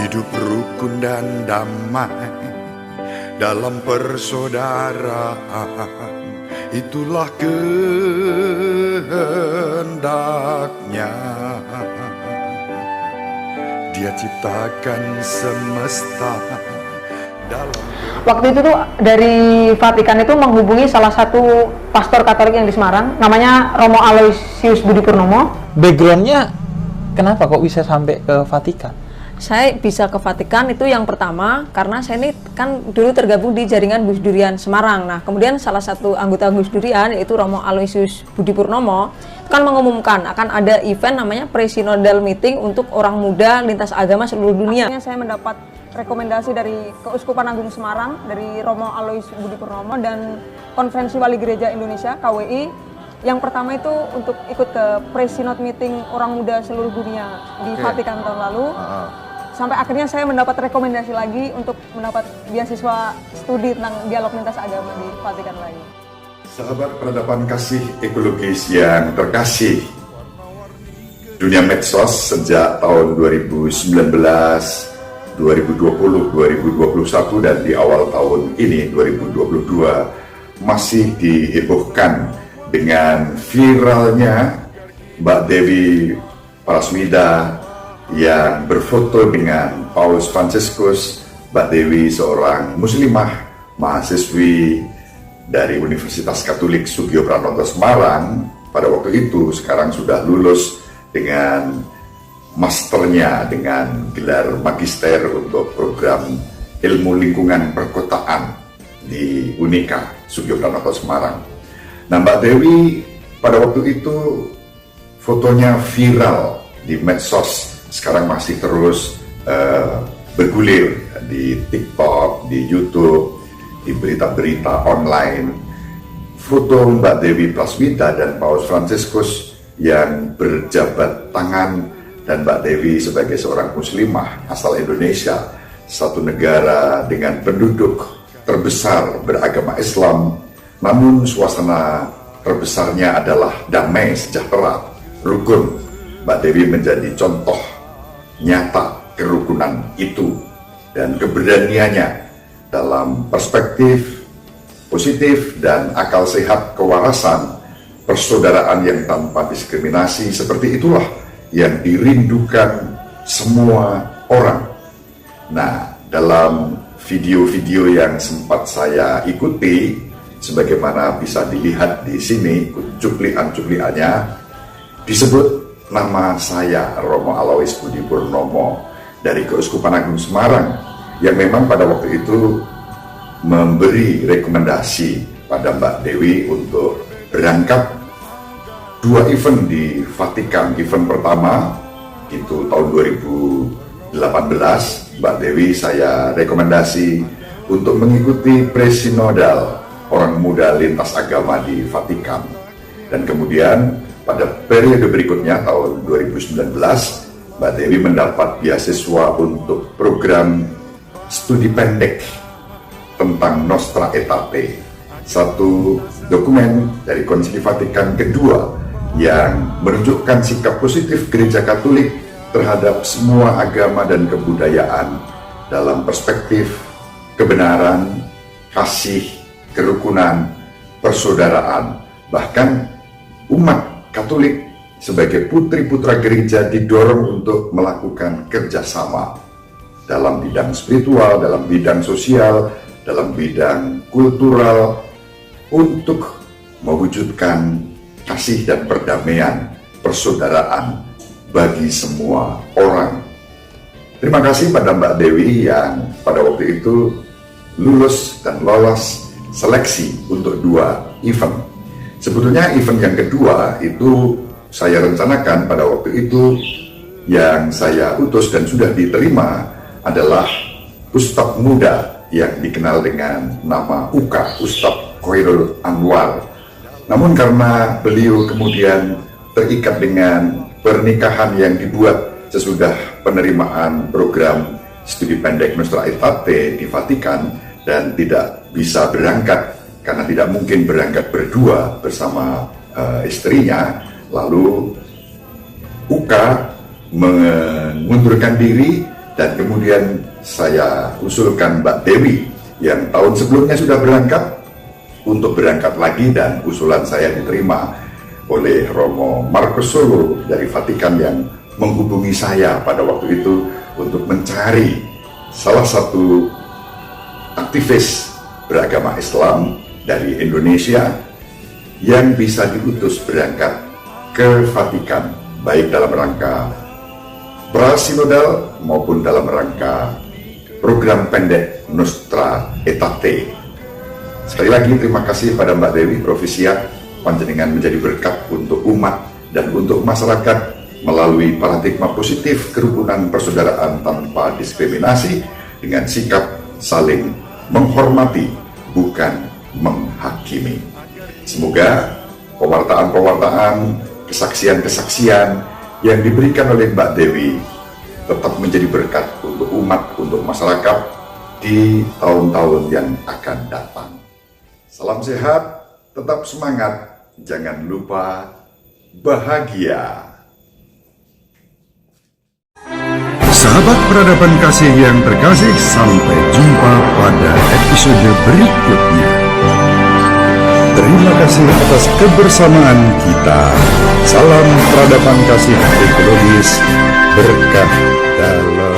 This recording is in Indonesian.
hidup rukun dan damai dalam persaudaraan, itulah kehendaknya. Dia ciptakan semesta dalam. Waktu itu tuh dari Vatikan itu menghubungi salah satu pastor Katolik yang di Semarang, namanya Romo Aloysius Budi Purnomo. Backgroundnya kenapa kok bisa sampai ke Vatikan? Saya bisa ke Vatikan itu yang pertama karena saya ini kan dulu tergabung di jaringan Gus Durian Semarang. Nah, kemudian salah satu anggota Gus Durian yaitu Romo Aloysius Budi Purnomo kan mengumumkan akan ada event namanya Pre-Synodal Meeting untuk orang muda lintas agama seluruh dunia. Akhirnya saya mendapat rekomendasi dari Keuskupan Agung Semarang dari Romo Aloysius Budi Purnomo dan Konferensi Wali Gereja Indonesia KWI. Yang pertama itu untuk ikut ke Pre-Synod Meeting orang muda seluruh dunia di Vatikan tahun lalu. Sampai akhirnya saya mendapat rekomendasi lagi untuk mendapat beasiswa studi tentang dialog lintas agama di Vatikan lagi. Sahabat peradaban kasih ekologis yang terkasih, dunia medsos sejak tahun 2019, 2020, 2021 dan di awal tahun ini 2022 masih dihebohkan dengan viralnya Mbak Dewi Prasmida yang berfoto dengan Paus Fransiskus. Mbak Dewi seorang muslimah, mahasiswi dari Universitas Katolik Sugio Pranoto Semarang pada waktu itu, sekarang sudah lulus dengan masternya dengan gelar magister untuk program ilmu lingkungan perkotaan di Unika Sugio Pranoto Semarang. Nah, Mbak Dewi pada waktu itu fotonya viral di medsos, sekarang masih terus bergulir di TikTok, di YouTube, di berita-berita online. Foto Mbak Dewi Prasmida dan Paus Fransiskus yang berjabat tangan, dan Mbak Dewi sebagai seorang muslimah asal Indonesia, satu negara dengan penduduk terbesar beragama Islam, namun suasana terbesarnya adalah damai, sejahtera, rukun. Mbak Dewi menjadi contoh nyata kerukunan itu dan keberaniannya dalam perspektif positif dan akal sehat kewarasan persaudaraan yang tanpa diskriminasi. Seperti itulah yang dirindukan semua orang. Nah, dalam video-video yang sempat saya ikuti, sebagaimana bisa dilihat di sini cuplikan-cuplikannya, disebut nama saya Romo Aloysius Budi Purnomo dari Keuskupan Agung Semarang, yang memang pada waktu itu memberi rekomendasi pada Mbak Dewi untuk berangkat 2 event di Vatikan. Event pertama itu tahun 2018, Mbak Dewi saya rekomendasi untuk mengikuti Pre-Synodal orang muda lintas agama di Vatikan. Dan kemudian pada periode berikutnya tahun 2019, Mbak Dewi mendapat beasiswa untuk program studi pendek tentang Nostra Aetate, satu dokumen dari Konsili Vatikan kedua yang menunjukkan sikap positif Gereja Katolik terhadap semua agama dan kebudayaan dalam perspektif kebenaran, kasih, kerukunan, persaudaraan. Bahkan umat Katolik sebagai putri-putra gereja didorong untuk melakukan kerjasama dalam bidang spiritual, dalam bidang sosial, dalam bidang kultural untuk mewujudkan kasih dan perdamaian, persaudaraan bagi semua orang. Terima kasih pada Mbak Dewi yang pada waktu itu lulus dan lolos seleksi untuk 2 event. Sebetulnya event yang kedua itu saya rencanakan pada waktu itu, yang saya utus dan sudah diterima adalah Ustadz muda yang dikenal dengan nama UKA, Ustadz Khairul Anwar. Namun karena beliau kemudian terikat dengan pernikahan yang dibuat sesudah penerimaan program studi pendek Nostra Aetate di Vatikan dan tidak bisa berangkat karena tidak mungkin berangkat berdua bersama istrinya, lalu UKA mengundurkan diri dan kemudian saya usulkan Mbak Dewi yang tahun sebelumnya sudah berangkat untuk berangkat lagi, dan usulan saya diterima oleh Romo Markus Solo dari Vatikan yang menghubungi saya pada waktu itu untuk mencari salah satu aktivis beragama Islam dari Indonesia yang bisa diutus berangkat ke Vatikan, baik dalam rangka prasinodal maupun dalam rangka program pendek Nostra Aetate. Sekali lagi terima kasih pada Mbak Dewi Provisia, panjenengan menjadi berkat untuk umat dan untuk masyarakat melalui paradigma positif kerukunan persaudaraan tanpa diskriminasi dengan sikap saling menghormati, bukan menghakimi. Semoga pewartaan-pewartaan, kesaksian-kesaksian yang diberikan oleh Mbak Dewi tetap menjadi berkat untuk umat, untuk masyarakat di tahun-tahun yang akan datang. Salam sehat, tetap semangat, jangan lupa bahagia. Sahabat peradaban kasih yang terkasih, sampai jumpa pada episode berikutnya. Terima kasih atas kebersamaan kita. Salam peradaban kasih ekologis, berkah dalam